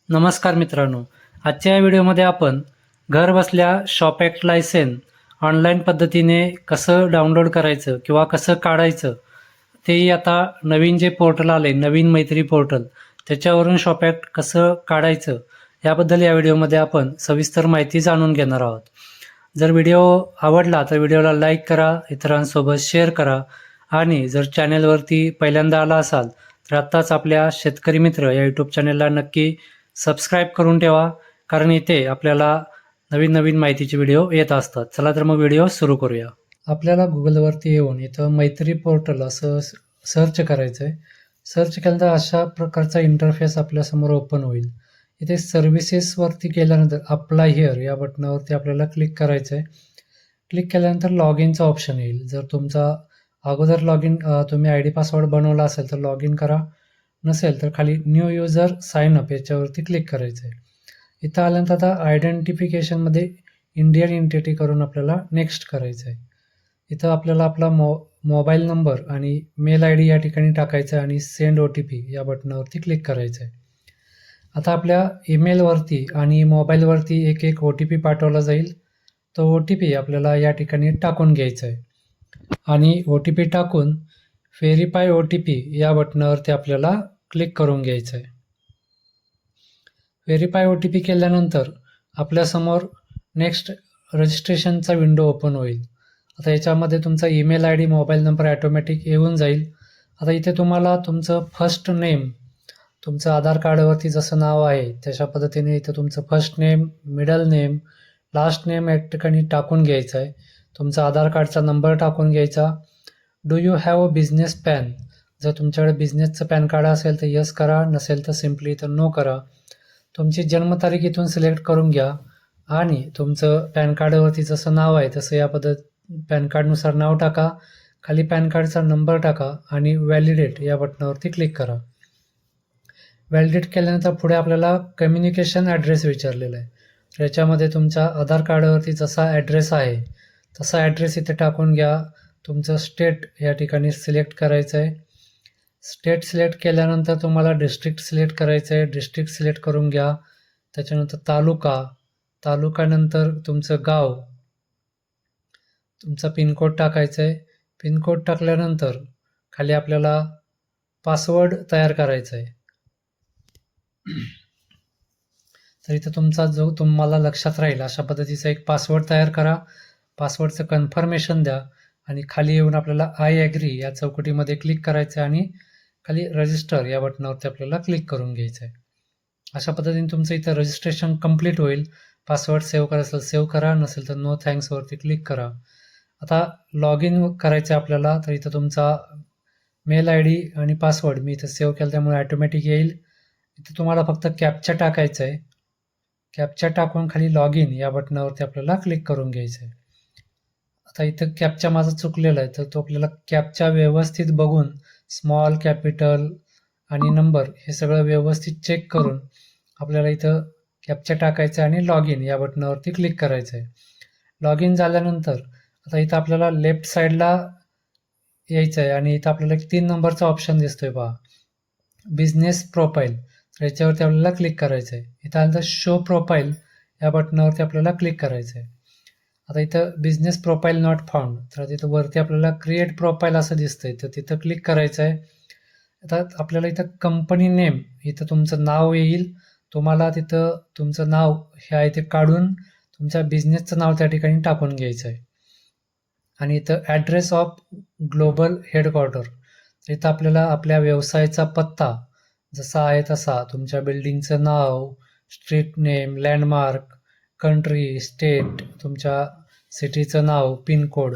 नमस्कार मित्रांनो, आजच्या या व्हिडिओमध्ये आपण घर बसल्या शॉप ॲक्ट लायसन ऑनलाईन पद्धतीने कसं डाउनलोड करायचं किंवा कसं काढायचं, तेही आता नवीन जे पोर्टल आले, नवीन मैत्री पोर्टल, त्याच्यावरून शॉप ॲक्ट कसं काढायचं याबद्दल या व्हिडिओमध्ये आपण सविस्तर माहिती जाणून घेणार आहोत. जर व्हिडिओ आवडला तर व्हिडिओला लाईक करा, इतरांसोबत शेअर करा आणि जर चॅनेलवरती पहिल्यांदा आला असाल तर आत्ताच आपल्या शेतकरी मित्र या यूट्यूब चॅनेलला नक्की सबस्क्राईब करून ठेवा, कारण इथे आपल्याला नवीन नवीन माहितीचे व्हिडिओ येत असतात. चला तर मग व्हिडिओ सुरू करूया. आपल्याला गुगलवरती येऊन इथं मैत्री पोर्टल असं सर्च करायचं आहे. सर्च केल्यानंतर अशा प्रकारचा इंटरफेस आपल्यासमोर ओपन होईल. इथे सर्व्हिसेसवरती गेल्यानंतर अप्लाय हिअर या बटनावरती आपल्याला क्लिक करायचं आहे. क्लिक केल्यानंतर लॉग इनचा ऑप्शन येईल. जर तुमचा अगोदर लॉग इन तुम्ही आय डी पासवर्ड बनवला असेल तर लॉग इन करा, नसेल तर खाली न्यू युजर साइन अप याच्यावरती क्लिक करायचं आहे. इथं आल्यानंतर आता आयडेंटिफिकेशनमध्ये इंडियन एंटिटी करून आपल्याला नेक्स्ट करायचं आहे. इथं आपल्याला आपला मोबाईल नंबर आणि मेल आय डी या ठिकाणी टाकायचं आहे आणि सेंड OTP या बटनावरती क्लिक करायचं आहे. आता आपल्या ईमेलवरती आणि मोबाईलवरती एक एक OTP पाठवला जाईल. तो OTP आपल्याला या ठिकाणी टाकून घ्यायचा आहे आणि OTP टाकून व्हेरीफाय OTP या बटनावरती आपल्याला क्लिक करून घ्यायचं आहे. व्हेरीफाय OTP केल्यानंतर आपल्यासमोर नेक्स्ट रजिस्ट्रेशनचा विंडो ओपन होईल. आता याच्यामध्ये तुमचा email I D, mobile number automatic येऊन जाईल. आता इथे तुम्हाला तुमचं फर्स्ट नेम, तुमचं आधार कार्डवरती जसं नाव आहे तशा पद्धतीने इथं तुमचं first name, middle name, last name या ठिकाणी टाकून घ्यायचं आहे. तुमचा आधार कार्डचा नंबर टाकून घ्यायचा. Do you have a business pan, जर तुमच्याकडे बिझनेसचं पॅन कार्ड असेल तर यस करा, नसेल तर सिम्पली तर नो करा. तुमची जन्मतारीख इथून सिलेक्ट करून घ्या आणि तुमचं पॅन कार्डवरती जसं नाव आहे तसं या पॅन कार्डनुसार नाव टाका. खाली पॅन कार्डचा नंबर टाका आणि व्हॅलिडेट या बटनावरती क्लिक करा. व्हॅलिडेट केल्यानंतर पुढे आपल्याला कम्युनिकेशन ॲड्रेस विचारलेला आहे. याच्यामध्ये तुमच्या आधार कार्डवरती जसा ॲड्रेस आहे तसा ॲड्रेस इथे टाकून घ्या. तुमचं स्टेट या ठिकाणी सिलेक्ट करायचं आहे. स्टेट सिलेक्ट केल्यानंतर तुम्हाला डिस्ट्रिक्ट सिलेक्ट करायचं आहे. डिस्ट्रिक्ट सिलेक्ट करून घ्या. त्याच्यानंतर तालुकानंतर तुमचं गाव, तुमचा पिनकोड टाकायचं आहे. पिनकोड टाकल्यानंतर खाली आपल्याला पासवर्ड तयार करायचा आहे. तर इथं तुमचा जो तुम्हाला लक्षात राहील अशा पद्धतीचा एक पासवर्ड तयार करा. पासवर्डचं कन्फर्मेशन द्या आणि खाली येऊन आपल्याला आय ॲग्री या चौकटीमध्ये क्लिक करायचं आहे आणि खाली रजिस्टर या बटनावरती आपल्याला क्लिक करून घ्यायचं आहे. अशा पद्धतीने तुमचं इथं रजिस्ट्रेशन कंप्लीट होईल. पासवर्ड सेव्ह करायचं असेल सेव्ह करा, नसेल तर नो थँक्सवरती क्लिक करा. आता लॉग इन करायचं आहे आपल्याला. तर इथं तुमचा मेल आय डी आणि पासवर्ड मी इथं सेव्ह केलं त्यामुळे ॲटोमॅटिक येईल. इथं तुम्हाला फक्त कॅप्चा टाकायचं आहे. कॅप्चा टाकून खाली लॉग इन या बटनावरती आपल्याला क्लिक करून घ्यायचं आहे. आता इथं कॅप्चा माझा चुकलेला आहे तर तो आपल्याला कॅप्चा व्यवस्थित बघून स्मॉल, कॅपिटल आणि नंबर हे सगळं व्यवस्थित चेक करून आपल्याला इथं कॅप्चा टाकायचा आहे आणि लॉग इन या बटनावरती क्लिक करायचं आहे. लॉग इन झाल्यानंतर आता इथं आपल्याला लेफ्ट साईडला यायचं आहे आणि इथं आपल्याला 3 नंबरचा ऑप्शन दिसतोय पहा, बिझनेस प्रोफाईल. तर याच्यावरती आपल्याला क्लिक करायचं आहे. इथं आलं तर शो प्रोफाईल या बटनावरती आपल्याला क्लिक करायचं आहे. आता इथं बिझनेस प्रोफाईल नॉट फाउंड, तर तिथं वरती आपल्याला क्रिएट प्रोफाईल असं दिसतंय तर तिथं क्लिक करायचं आहे. आता आपल्याला इथं कंपनी नेम, इथं तुमचं नाव येईल. तुम्हाला तिथं तुमचं नाव हे आहे ते काढून तुमच्या बिझनेसचं नाव त्या ठिकाणी टाकून घ्यायचं आहे. आणि इथं ॲड्रेस ऑफ ग्लोबल हेडक्वार्टर, इथं आपल्याला आपल्या व्यवसायाचा पत्ता जसा आहे तसा, तुमच्या बिल्डिंगचं नाव, street name, landmark, country, state, तुमच्या सिटीचं नाव, पिनकोड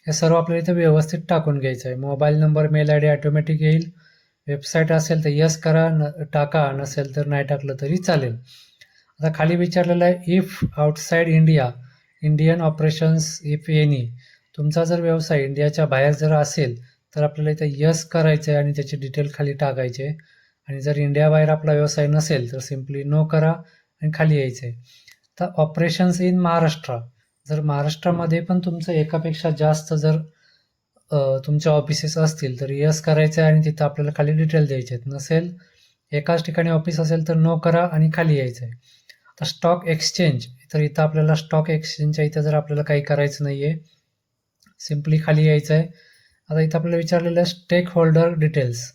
हे सर्व आपल्याला इथं व्यवस्थित टाकून घ्यायचं आहे. Mobile number, mail I D automatic येईल. वेबसाईट असेल तर यस करा, टाका, नसेल तर नाही टाकलं तरी चालेल. आता खाली विचारलेलं आहे if outside India, Indian operations if any. तुमचा जर व्यवसाय इंडियाच्या बाहेर जर असेल तर आपल्याला इथं यस करायचं आहे आणि त्याची डिटेल खाली टाकायचे. आणि जर इंडियाबाहेर आपला व्यवसाय नसेल तर सिम्पली नो करा आणि खाली यायचं आहे. तर ऑपरेशन्स इन महाराष्ट्र, जर महाराष्ट्रामध्ये पण तुमचं एकापेक्षा जास्त जर तुमच्या ऑफिसेस असतील तर यस करायचं आहे आणि तिथं आपल्याला खाली डिटेल द्यायचे आहेत. नसेल एकाच ठिकाणी ऑफिस असेल तर नो करा आणि खाली यायचं आहे. आता स्टॉक एक्सचेंज, तर इथं आपल्याला स्टॉक एक्सचेंजच्या इथं जर आपल्याला काही करायचं नाही आहे, सिम्पली खाली यायचं आहे. आता इथं आपल्याला विचारलेलं आहे स्टेक होल्डर डिटेल्स.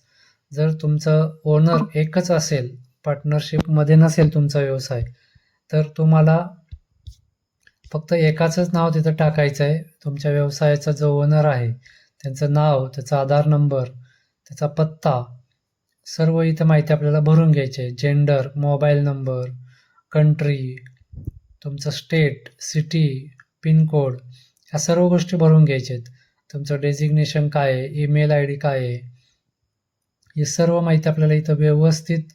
जर तुमचं ओनर एकच असेल, पार्टनरशिपमध्ये नसेल तुमचा व्यवसाय, तर तुम्हाला फक्त एकाचंच नाव तिथं टाकायचं आहे. तुमच्या व्यवसायाचा जो ओनर आहे त्यांचं नाव, त्याचा आधार नंबर, त्याचा पत्ता, सर्व इथं माहिती आपल्याला भरून घ्यायची आहे. जेंडर, मोबाईल नंबर, कंट्री, तुमचं स्टेट, सिटी, पिनकोड, ह्या सर्व गोष्टी भरून घ्यायच्या आहेत. तुमचं डेजिग्नेशन काय आहे, ईमेल आय डी काय आहे, ही सर्व माहिती आपल्याला इथं व्यवस्थित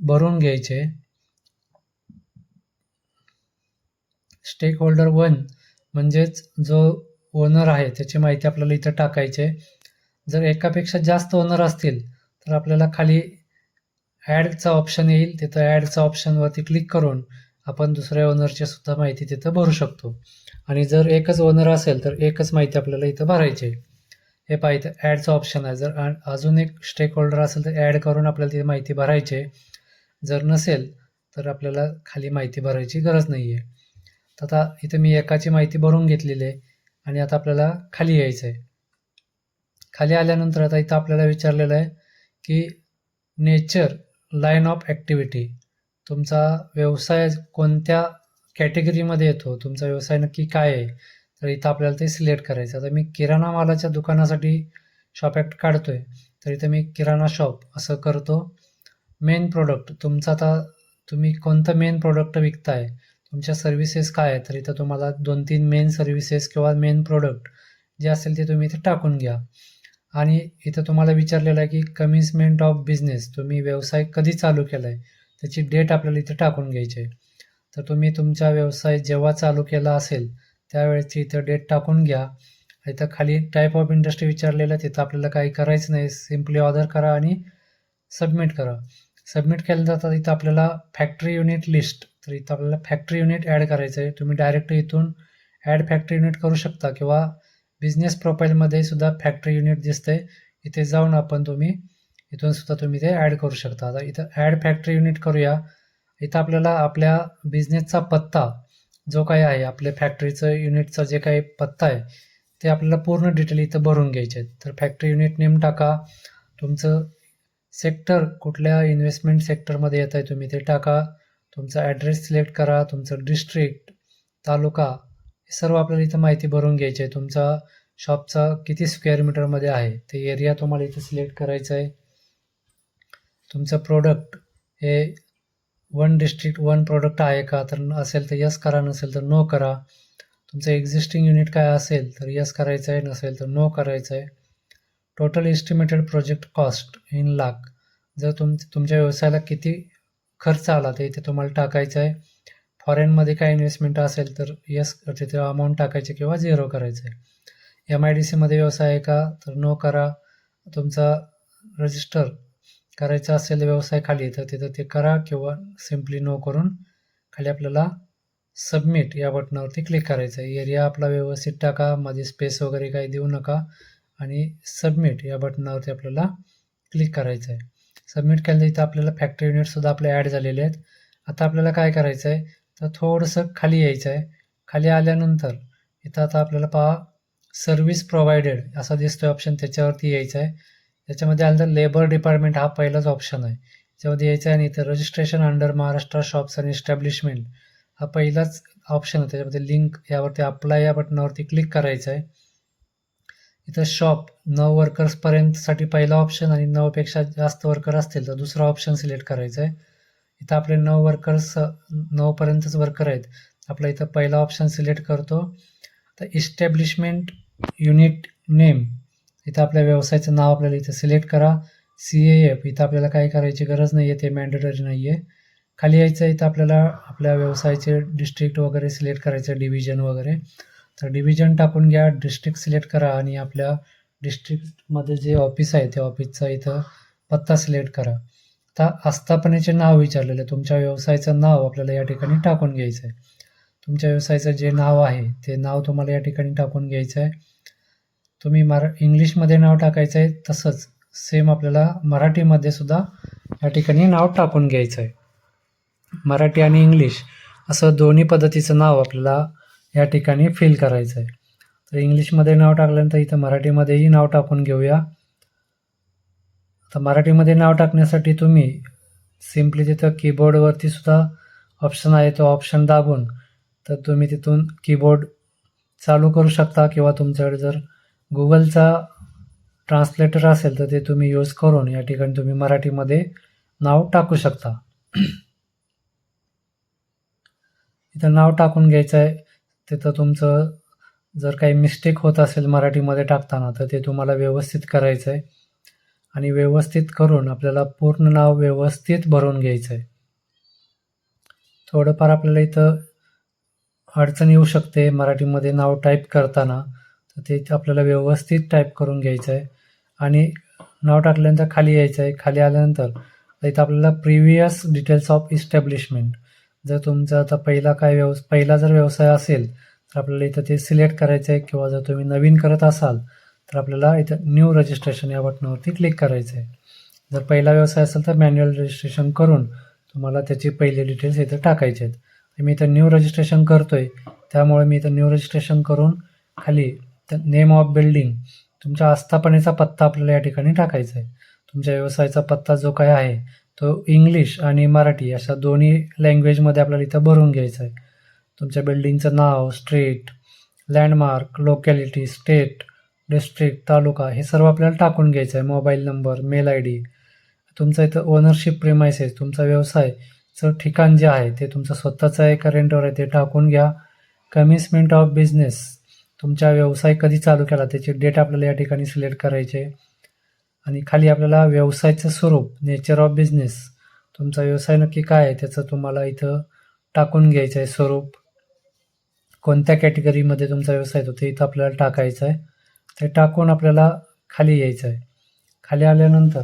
भरून घ्यायची आहे. स्टेक होल्डर 1 म्हणजेच जो ओनर आहे त्याची माहिती आपल्याला इथं टाकायची आहे. जर एकापेक्षा जास्त ओनर असतील तर आपल्याला खाली ॲडचा ऑप्शन येईल, तिथं ॲडचा ऑप्शनवरती क्लिक करून आपण दुसऱ्या ओनरची सुद्धा माहिती तिथं भरू शकतो. आणि जर एकच ओनर असेल तर एकच माहिती आपल्याला इथं भरायची आहे. हे पहा इथं ॲडचा ऑप्शन आहे. जर अजून एक स्टेक होल्डर असेल तर ॲड करून आपल्याला ती माहिती भरायची आहे. जर नसेल तर आपल्याला खाली माहिती भरायची गरज नाही आहे. तर आता इथं मी एकाची माहिती भरून घेतलेली आहे आणि आता आपल्याला खाली यायचं आहे. खाली आल्यानंतर आता इथं आपल्याला विचारलेलं आहे की नेचर, लाईन ऑफ ॲक्टिव्हिटी, तुमचा व्यवसाय कोणत्या कॅटेगरीमध्ये येतो, तुमचा व्यवसाय नक्की काय आहे, तर इथं आपल्याला ते सिलेक्ट करायचं. आता मी किराणा मालाच्या दुकानासाठी शॉप ॲक्ट काढतोय, तर इथं मी किराणा शॉप असं करतो. मेन प्रोडक्ट, तुमचा आता तुम्ही कोणतं मेन प्रोडक्ट विकताय, तुमच्या सर्व्हिसेस काय आहे, तर इथं तुम्हाला 2-3 मेन सर्व्हिसेस किंवा मेन प्रोडक्ट जे असेल ते तुम्ही इथं टाकून घ्या. आणि इथं तुम्हाला विचारलेलं आहे की कमिन्समेंट ऑफ बिझनेस, तुम्ही व्यवसाय कधी चालू केला आहे त्याची डेट आपल्याला इथं टाकून घ्यायची आहे. तर तुम्ही तुमचा व्यवसाय जेव्हा चालू केला असेल त्यावेळेची इथं डेट टाकून घ्या. इथं खाली टाईप ऑफ इंडस्ट्री विचारलेलं आहे, तिथं आपल्याला काही करायचं नाही, सिम्पली ऑर्डर करा आणि सबमिट करा. सबमिट केल्यानंतर इथं आपल्याला फॅक्टरी युनिट लिस्ट, तर इथं आपल्याला फॅक्टरी युनिट ॲड करायचं आहे. तुम्ही डायरेक्ट इथून ॲड फॅक्टरी युनिट करू शकता किंवा बिझनेस प्रोफाईलमध्ये सुद्धा फॅक्टरी युनिट दिसतंय, इथे जाऊन तुम्ही इथून सुद्धा तुम्ही ते ॲड करू शकता. आता इथं ॲड फॅक्टरी युनिट करूया. इथं आपल्याला आपल्या बिझनेसचा पत्ता जो काही आहे, आपल्या फॅक्टरीचं युनिटचा जे काही पत्ता आहे ते आपल्याला पूर्ण डिटेल इथं भरून घ्यायचे आहेत. तर फॅक्टरी युनिट नेम टाका, तुमचं सेक्टर कुठल्या इन्व्हेस्टमेंट सेक्टरमध्ये येत आहे तुम्ही ते टाका, तुमचा ॲड्रेस सिलेक्ट करा, तुमचं डिस्ट्रिक्ट, तालुका, हे सर्व आपल्याला इथं माहिती भरून घ्यायची आहे. तुमचा शॉपचा किती स्क्वेअर मीटरमध्ये आहे ते एरिया तुम्हाला इथं सिलेक्ट करायचं आहे. तुमचं प्रोडक्ट हे 1 डिस्ट्रिक्ट 1 प्रोडक्ट आहे का, तर असेल तर यस करा, नसेल तर नो करा. तुमचं एक्झिस्टिंग युनिट काय असेल तर यस करायचं आहे, नसेल तर नो करायचं आहे. Total estimated project cost in lakh, जर तुमच्या व्यवसायाला किती खर्च आला ते इथे तुम्हाला टाकायचं आहे. फॉरेनमध्ये काय इन्व्हेस्टमेंट असेल तर यस तिथे अमाऊंट टाकायची किंवा 0 करायचं आहे. MIDCमध्ये व्यवसाय आहे का, तर नो करा. तुमचा रजिस्टर करायचा असेल व्यवसाय खाली तर तिथं ते करा किंवा सिम्पली नो करून खाली आपल्याला सबमिट या बटनावरती क्लिक करायचं आहे. एरिया आपला व्यवस्थित टाका, मध्ये स्पेस वगैरे काही देऊ नका आणि सबमिट या बटनावरती आपल्याला क्लिक करायचं आहे. सबमिट केल्यानंतर इथं आपल्याला फॅक्टरी युनिटसुद्धा आपले ॲड झालेले आहेत. आता आपल्याला काय करायचं आहे, तर थोडंसं खाली यायचं आहे. खाली आल्यानंतर इथं आता आपल्याला पहा सर्व्हिस प्रोव्हायडेड असा दिसतोय ऑप्शन, त्याच्यावरती यायचं आहे. त्याच्यामध्ये आलं तर लेबर डिपार्टमेंट हा पहिलाच ऑप्शन आहे, त्याच्यामध्ये यायचं आहे. आणि इथं registration under Maharashtra shops and establishment हा पहिलाच ऑप्शन आहे, त्याच्यामध्ये लिंक यावरती अप्लाय या बटनावरती क्लिक करायचं आहे. इथं शॉप 9 वर्कर्सपर्यंतसाठी पहिला ऑप्शन आणि 9पेक्षा जास्त वर्कर असतील तर दुसरा ऑप्शन सिलेक्ट करायचा आहे. इथं आपले 9 पर्यंतच वर्कर आहेत, आपला इथं पहिला ऑप्शन सिलेक्ट करतो. तर इस्टॅब्लिशमेंट युनिट नेम, इथं आपल्या व्यवसायाचं नाव आपल्याला इथं सिलेक्ट करा. CAF इथं आपल्याला काय करायची गरज नाही आहे, ते मॅन्डेटरी नाही आहे. खाली यायचं इथं आपल्याला आपल्या व्यवसायाचे डिस्ट्रिक्ट वगैरे सिलेक्ट करायचं, डिव्हिजन वगैरे, तर डिव्हिजन टाकून घ्या, डिस्ट्रिक्ट सिलेक्ट करा आणि आपल्या डिस्ट्रिक्टमध्ये जे ऑफिस आहे त्या ऑफिसचा इथं पत्ता सिलेक्ट करा. आता आस्थापनेचे नाव विचारलेलं आहे, तुमच्या व्यवसायाचं नाव आपल्याला या ठिकाणी टाकून घ्यायचं आहे. तुमच्या व्यवसायाचं जे नाव आहे ते नाव तुम्हाला या ठिकाणी टाकून घ्यायचं आहे. तुम्ही इंग्लिशमध्ये नाव टाकायचं आहे, तसंच सेम आपल्याला मराठीमध्ये सुद्धा या ठिकाणी नाव टाकून घ्यायचं आहे. मराठी आणि इंग्लिश असं दोन्ही पद्धतीचं नाव आपल्याला या ठिकाणी फिल करायचं आहे. तर इंग्लिशमध्ये नाव टाकल्यानंतर इथं मराठीमध्येही नाव टाकून घेऊया. आता मराठीमध्ये नाव टाकण्यासाठी तुम्ही सिम्पली तिथं कीबोर्डवरती सुद्धा ऑप्शन आहे, तो ऑप्शन दाबून तर तुम्ही तिथून कीबोर्ड चालू करू शकता, किंवा तुमच्याकडे जर गुगलचा ट्रान्सलेटर असेल तर ते तुम्ही यूज करून या ठिकाणी तुम्ही मराठीमध्ये नाव टाकू शकता. इथं नाव टाकून घ्यायचं आहे. तिथं तुमचं जर काही मिस्टेक होत असेल मराठीमध्ये टाकताना तर ते तुम्हाला व्यवस्थित करायचं आहे, आणि व्यवस्थित करून आपल्याला पूर्ण नाव व्यवस्थित भरून घ्यायचं आहे. थोडंफार आपल्याला इथं अडचण येऊ शकते मराठीमध्ये नाव टाईप करताना, तर ते आपल्याला व्यवस्थित टाईप करून घ्यायचं आहे. आणि नाव टाकल्यानंतर खाली यायचं आहे. खाली आल्यानंतर इथं आपल्याला प्रिव्हियस डिटेल्स ऑफ इस्टॅब्लिशमेंट, जर तुमचा आता पहिला जर व्यवसाय असेल तर आपल्याला इथं ते सिलेक्ट करायचं आहे, किंवा जर तुम्ही नवीन करत असाल तर आपल्याला इथं न्यू रजिस्ट्रेशन या बटनावरती क्लिक करायचं आहे. जर पहिला व्यवसाय असेल तर मॅन्युअल रजिस्ट्रेशन करून तुम्हाला त्याची पहिले डिटेल्स इथं टाकायचे आहेत. मी इथं न्यू रजिस्ट्रेशन करतोय, त्यामुळे मी इथं न्यू रजिस्ट्रेशन करून खाली नेम ऑफ बिल्डिंग, तुमच्या आस्थापनेचा पत्ता आपल्याला या ठिकाणी टाकायचा आहे. तुमच्या व्यवसायाचा पत्ता जो काय आहे तो इंग्लिश आणि मराठी अशा दोन्ही लँग्वेजमध्ये आपल्याला इथं भरून घ्यायचा आहे. तुमच्या बिल्डिंगचं नाव, street, landmark, locality, state, district, taluka हे सर्व आपल्याला टाकून घ्यायचं आहे. Mobile number, mail I D, तुमचं इथं ओनरशिप प्रेमायसेस, तुमचा व्यवसायचं ठिकाण जे आहे ते तुमचं स्वतःचं आहे का रेंटवर आहे ते टाकून घ्या. कमिन्समेंट ऑफ बिझनेस, तुमचा व्यवसाय कधी चालू केला त्याची डेट आपल्याला या ठिकाणी सिलेक्ट करायची आहे. आणि खाली आपल्याला व्यवसायाचं स्वरूप, नेचर ऑफ बिझनेस, तुमचा व्यवसाय नक्की काय आहे त्याचं तुम्हाला इथं टाकून घ्यायचं आहे. स्वरूप, कोणत्या कॅटेगरीमध्ये तुमचा व्यवसाय येतो ते इथं आपल्याला टाकायचं आहे. ते टाकून आपल्याला खाली यायचं आहे. खाली आल्यानंतर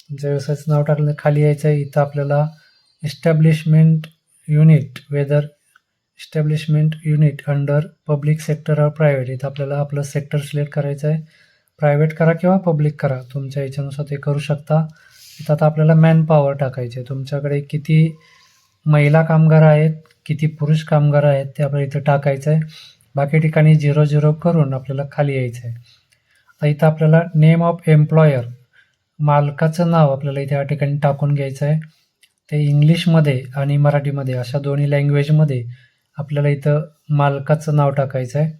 तुमच्या व्यवसायाचं नाव टाकलं खाली यायचं आहे. इथं आपल्याला establishment unit, whether establishment unit under public sector और प्रायव्हेट, इथं आपल्याला आपलं सेक्टर सिलेक्ट करायचं आहे. प्रायव्हेट करा किंवा पब्लिक करा, तुमच्या याच्यानुसार ते करू शकता. इथं आता आपल्याला मॅन पॉवर टाकायचे आहे. तुमच्याकडे किती महिला कामगार आहेत, किती पुरुष कामगार आहेत ते आपल्याला इथं टाकायचं आहे. बाकी ठिकाणी 0 करून आपल्याला खाली यायचं आहे. आता इथं आपल्याला नेम ऑफ एम्प्लॉयर, मालकाचं नाव आपल्याला इथे या ठिकाणी टाकून घ्यायचं आहे. ते इंग्लिशमध्ये आणि मराठीमध्ये अशा दोन्ही लँग्वेजमध्ये आपल्याला इथं मालकाचं नाव टाकायचं आहे.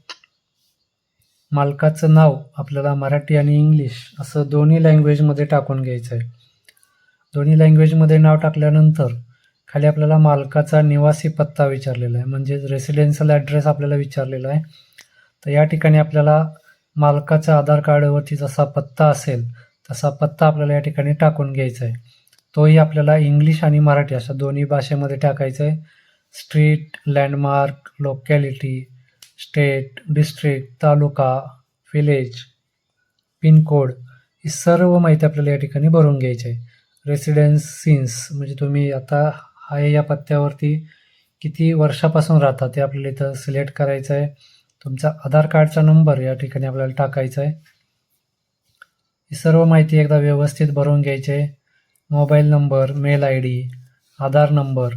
मालकाचं नाव आपल्याला मराठी आणि इंग्लिश असं दोन्ही लँग्वेजमध्ये टाकून घ्यायचं आहे. दोन्ही लँग्वेजमध्ये नाव टाकल्यानंतर खाली आपल्याला मालकाचा निवासी पत्ता विचारलेला आहे, म्हणजे रेसिडेन्शियल ॲड्रेस आपल्याला विचारलेला आहे. तर या ठिकाणी आपल्याला मालकाचा आधार कार्डवरती जसा पत्ता असेल तसा पत्ता आपल्याला या ठिकाणी टाकून घ्यायचा आहे. तोही आपल्याला इंग्लिश आणि मराठी अशा दोन्ही भाषेमध्ये टाकायचा आहे. Street, landmark, locality, state, district, taluka, village, pincode ही सर्व माहिती आपल्याला या ठिकाणी भरून घ्यायची आहे. रेसिडेन्स सिन्स, म्हणजे तुम्ही आता आहे या पत्त्यावरती किती वर्षापासून राहता ते आपल्याला इथं सिलेक्ट करायचं आहे. तुमचा आधार कार्डचा नंबर या ठिकाणी आपल्याला टाकायचा आहे. ही सर्व माहिती एकदा व्यवस्थित भरून घ्यायची आहे. Mobile number, mail I D, Aadhaar number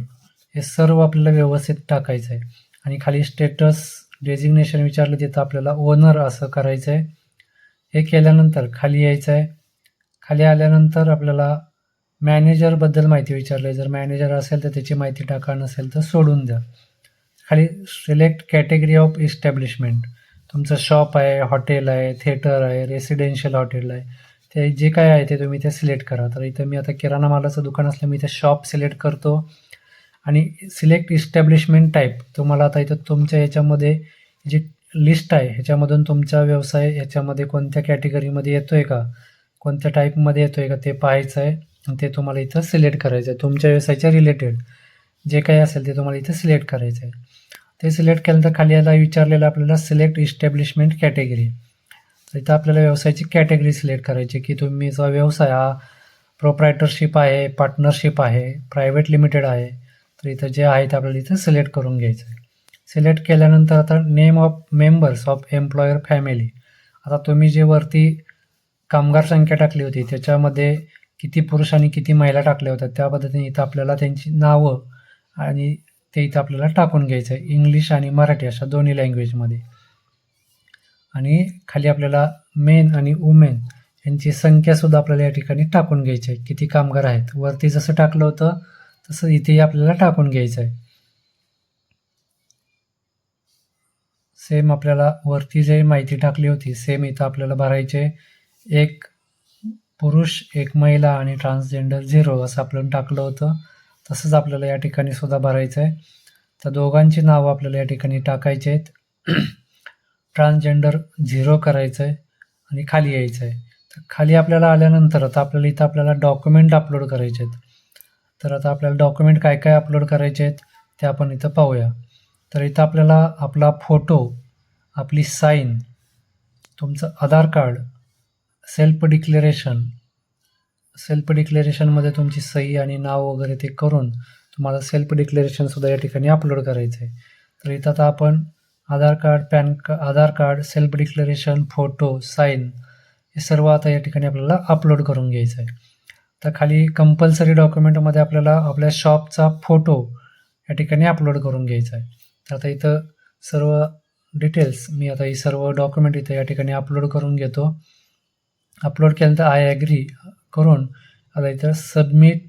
हे सर्व आपल्याला व्यवस्थित टाकायचं आहे. आणि खाली स्टेटस डेजिग्नेशन विचारलं तिथं आपल्याला ओनर असं करायचं आहे. हे केल्यानंतर खाली यायचं आहे. खाली आल्यानंतर आपल्याला मॅनेजरबद्दल माहिती विचारली, जर मॅनेजर असेल तर त्याची माहिती टाका, नसेल तर सोडून द्या. खाली सिलेक्ट कॅटेगरी ऑफ इस्टॅब्लिशमेंट, तुमचं शॉप आहे, हॉटेल आहे, थिएटर आहे, रेसिडेन्शियल हॉटेल आहे, ते जे काय आहे ते तुम्ही ते सिलेक्ट करा. तर इथं मी आता किराणा मालाचं दुकान असलं मी इथं शॉप सिलेक्ट करतो. आणि सिलेक्ट इस्टॅब्लिशमेंट टाईप, तुम्हाला आता इथं तुमच्या याच्यामध्ये जी लिस्ट आहे ह्याच्यामधून तुमचा व्यवसाय ह्याच्यामध्ये कोणत्या कॅटेगरीमध्ये येतो आहे का, कोणत्या टाईपमध्ये येतो आहे का ते पाहायचं आहे. आणि ते तुम्हाला इथं सिलेक्ट करायचं आहे. तुमच्या व्यवसायाच्या रिलेटेड जे काही असेल ते तुम्हाला इथं सिलेक्ट करायचं आहे. ते सिलेक्ट केल्यानंतर खाली याला विचारलेलं आपल्याला सिलेक्ट इस्टॅब्लिशमेंट कॅटेगरी. तर इथं आपल्याला व्यवसायाची कॅटेगरी सिलेक्ट करायची की तुमचा व्यवसाय हा प्रोप्रायटरशिप आहे, पार्टनरशिप आहे, प्रायव्हेट लिमिटेड आहे. तर इथं जे आहे ते आपल्याला इथं सिलेक्ट करून घ्यायचं आहे. सिलेक्ट केल्यानंतर आता name of members of employer family, आता तुम्ही जे वरती कामगार संख्या टाकली होती त्याच्यामध्ये किती पुरुष आणि किती महिला टाकल्या होत्या त्या पद्धतीने इथं आपल्याला त्यांची नावं आणि ते इथं आपल्याला टाकून घ्यायचं आहे इंग्लिश आणि मराठी अशा दोन्ही लँग्वेजमध्ये. आणि खाली आपल्याला मेन आणि वुमेन यांची संख्यासुद्धा आपल्याला या ठिकाणी टाकून घ्यायची आहे, किती कामगार आहेत. वरती जसं टाकलं होतं तसं इथेही आपल्याला टाकून घ्यायचं आहे. सेम आपल्याला वरती जे माहिती टाकली होती सेम इथं आपल्याला भरायचे. एक पुरुष, एक महिला आणि ट्रान्सजेंडर 0 असं आपण टाकलं होतं. तसंच आपल्याला या ठिकाणी सुद्धा भरायचं आहे. तर दोघांची नावं आपल्याला या ठिकाणी टाकायची आहेत. ट्रान्सजेंडर 0 करायचं आहे आणि खाली यायचं आहे. तर खाली आपल्याला आल्यानंतर आता आपल्याला इथं आपल्याला डॉक्युमेंट अपलोड करायचे आहेत. तर आता आपल्याला डॉक्युमेंट काय काय अपलोड करायचे आहेत ते आपण इथं पाहूया. तर इथं आपल्याला आपला फोटो, आपली साईन, तुमचं आधार कार्ड, सेल्फ डिक्लेरेशनमध्ये तुमची सही आणि नाव वगैरे ते करून तुम्हाला सेल्फ डिक्लेरेशनसुद्धा या ठिकाणी अपलोड करायचं आहे. तर इथं आता आपण Aadhaar card, self declaration, photo, sign हे सर्व आता या ठिकाणी आपल्याला अपलोड करून घ्यायचं आहे. तर खाली कंपल्सरी डॉक्युमेंटमध्ये आपल्याला आपल्या शॉपचा फोटो या ठिकाणी अपलोड करून घ्यायचा आहे. तर आता इथं सर्व डिटेल्स मी आता ही सर्व डॉक्युमेंट इथं या ठिकाणी अपलोड करून घेतो. अपलोड केल्यानंतर आय ॲग्री करून आता इथं सबमिट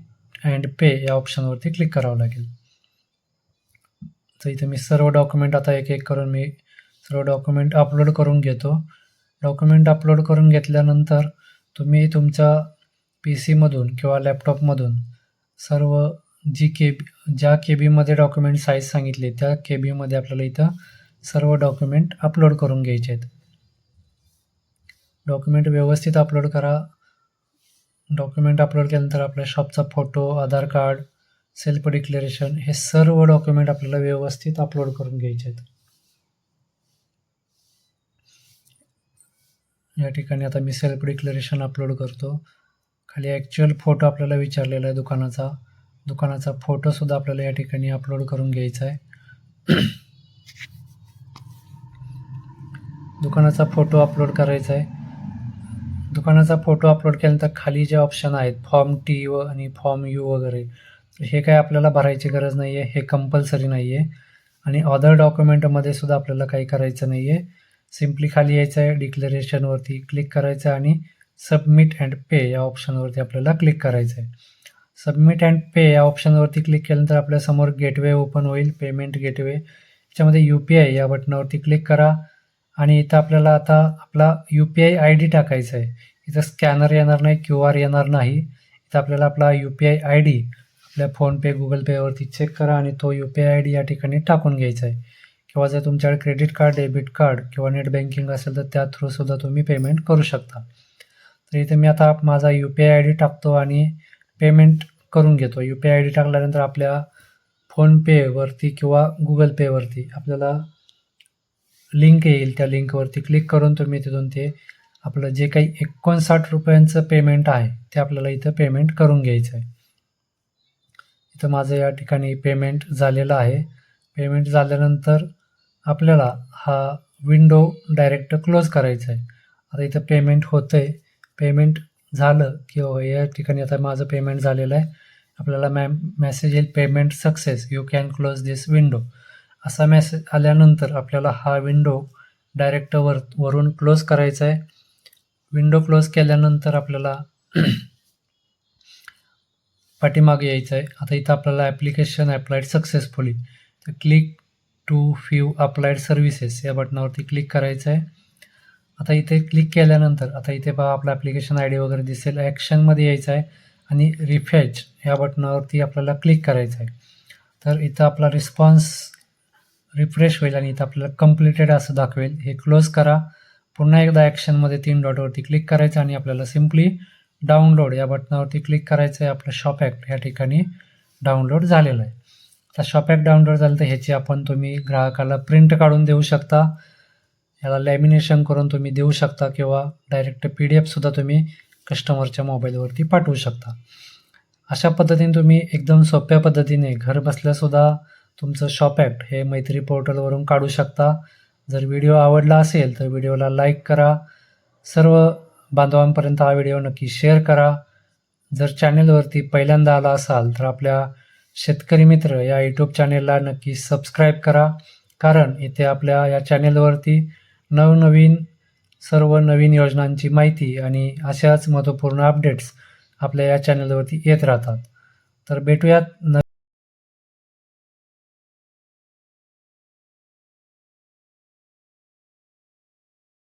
अँड पे या ऑप्शनवरती क्लिक करावं लागेल. तर इथे मी सर्व डॉक्युमेंट आता एक एक करून मी सर्व डॉक्युमेंट अपलोड करून घेतो. डॉक्युमेंट अपलोड करून घेतल्यानंतर तुम्ही तुमच्या PC मधून किंवा लॅपटॉपमधून सर्व ज्या KB मध्ये डॉक्युमेंट साईज सांगितली त्या KB मध्ये आपल्याला इथं सर्व डॉक्युमेंट अपलोड करून घ्यायचे आहेत. डॉक्युमेंट व्यवस्थित अपलोड करा. डॉक्युमेंट अपलोड केल्यानंतर आपल्या शॉपचा फोटो, आधार कार्ड, सेल्फ डिक्लेरेशन हे सर्व डॉक्युमेंट आपल्याला व्यवस्थित अपलोड करून घ्यायचे आहेत. या ठिकाणी आता मी सेल्फ डिक्लेरेशन अपलोड करतो. खाली ॲक्च्युअल फोटो आपल्याला विचारलेला आहे दुकानाचा फोटोसुद्धा आपल्याला या ठिकाणी अपलोड करून घ्यायचा आहे. दुकानाचा फोटो अपलोड करायचा आहे. दुकानाचा फोटो अपलोड केल्यानंतर खाली जे ऑप्शन आहेत फॉर्म T आणि फॉर्म U वगैरे हे काय आपल्याला भरायची गरज नाही आहे, हे कंपल्सरी नाही आहे. आणि अदर डॉक्युमेंटमध्ये सुद्धा आपल्याला काही करायचं नाही आहे. सिम्पली खाली यायचं आहे, डिक्लेरेशनवरती क्लिक करायचं आहे आणि सबमिट अँड पे या ऑप्शनवरती आपल्याला क्लिक करायचं आहे. सबमिट अँड पे या ऑप्शनवरती क्लिक केल्यानंतर आपल्यासमोर गेटवे ओपन होईल, पेमेंट गेटवे. याच्यामध्ये UPI या बटनावरती क्लिक करा आणि इथं आपल्याला आता आपला UPI ID टाकायचा आहे. इथं स्कॅनर येणार नाही, QR येणार नाही. इथं आपल्याला आपला UPI ID आपल्या फोनपे, गुगल पेवरती चेक करा आणि तो UPI ID या ठिकाणी टाकून घ्यायचा आहे. किंवा जर तुमच्याकडे क्रेडिट कार्ड, डेबिट कार्ड किंवा नेट बँकिंग असेल तर त्या थ्रूसुद्धा तुम्ही पेमेंट करू शकता. तर इथे मी आता माझा UPI ID टाकतो आणि पेमेंट करून घेतो. UPI ID टाकल्यानंतर आपल्या फोनपेवरती किंवा गुगल पेवरती आपल्याला लिंक येईल. त्या लिंकवरती क्लिक करून तुम्ही तिथून ते आपलं जे काही 59 रुपयांचं पेमेंट आहे ते आपल्याला इथं पेमेंट करून घ्यायचं आहे. इथं माझं या ठिकाणी पेमेंट झालेलं आहे. पेमेंट झाल्यानंतर आपल्याला हा विंडो डायरेक्ट क्लोज करायचा आहे. आता इथं पेमेंट होतं आहे. पेमेंट झालं किंवा या ठिकाणी आता माझं पेमेंट झालेलं आहे. आपल्याला मेसेज येईल, payment success, you can close this window असा मेसेज आल्यानंतर आपल्याला हा विंडो डायरेक्ट वरून क्लोज करायचा आहे. विंडो क्लोज केल्यानंतर आपल्याला पाठीमागे यायचं आहे. आता इथं आपल्याला ॲप्लिकेशन अप्लाइड सक्सेसफुली, तर click to view applied services या बटनावरती क्लिक करायचं आहे. आता इथे क्लिक केल्यानंतर आता इथे पहा आपला ॲप्लिकेशन ID वगैरे दिसेल. ॲक्शनमध्ये यायचं आहे आणि रिफ्रेश या बटनावरती आपल्याला क्लिक करायचं आहे. तर इथं आपला रिस्पॉन्स रिफ्रेश होईल आणि इथं आपल्याला कंप्लीटेड असं दाखवेल. हे क्लोज करा. पुन्हा एकदा ॲक्शनमध्ये 3 डॉटवरती क्लिक करायचं आणि आपल्याला सिम्पली डाउनलोड या बटनावरती क्लिक करायचं आहे. आपलं शॉप ॲक्ट या ठिकाणी डाउनलोड झालेलं आहे. आता शॉप ॲक्ट डाउनलोड झालं तर ह्याची तुम्ही ग्राहकाला प्रिंट काढून देऊ शकता. याला लॅमिनेशन करून तुम्ही देऊ शकता किंवा डायरेक्ट PDF तुम्ही कस्टमरच्या मोबाईलवरती पाठवू शकता. अशा पद्धतीने तुम्ही एकदम सोप्या पद्धतीने घर बसल्यासुद्धा तुमचं शॉप ॲक्ट हे मैत्री पोर्टलवरून काढू शकता. जर व्हिडिओ आवडला असेल तर व्हिडिओला लाईक करा. सर्व बांधवांपर्यंत हा व्हिडिओ नक्की शेअर करा. जर चॅनेलवरती पहिल्यांदा आला असाल तर आपल्या शेतकरी मित्र या यूट्यूब चॅनेलला नक्की सबस्क्राईब करा, कारण इथे आपल्या या चॅनेलवरती नवनवीन सर्व नवीन योजनांची माहिती आणि अशाच महत्त्वपूर्ण अपडेट्स आपल्या या चॅनेलवरती येत राहतात. तर भेटूयात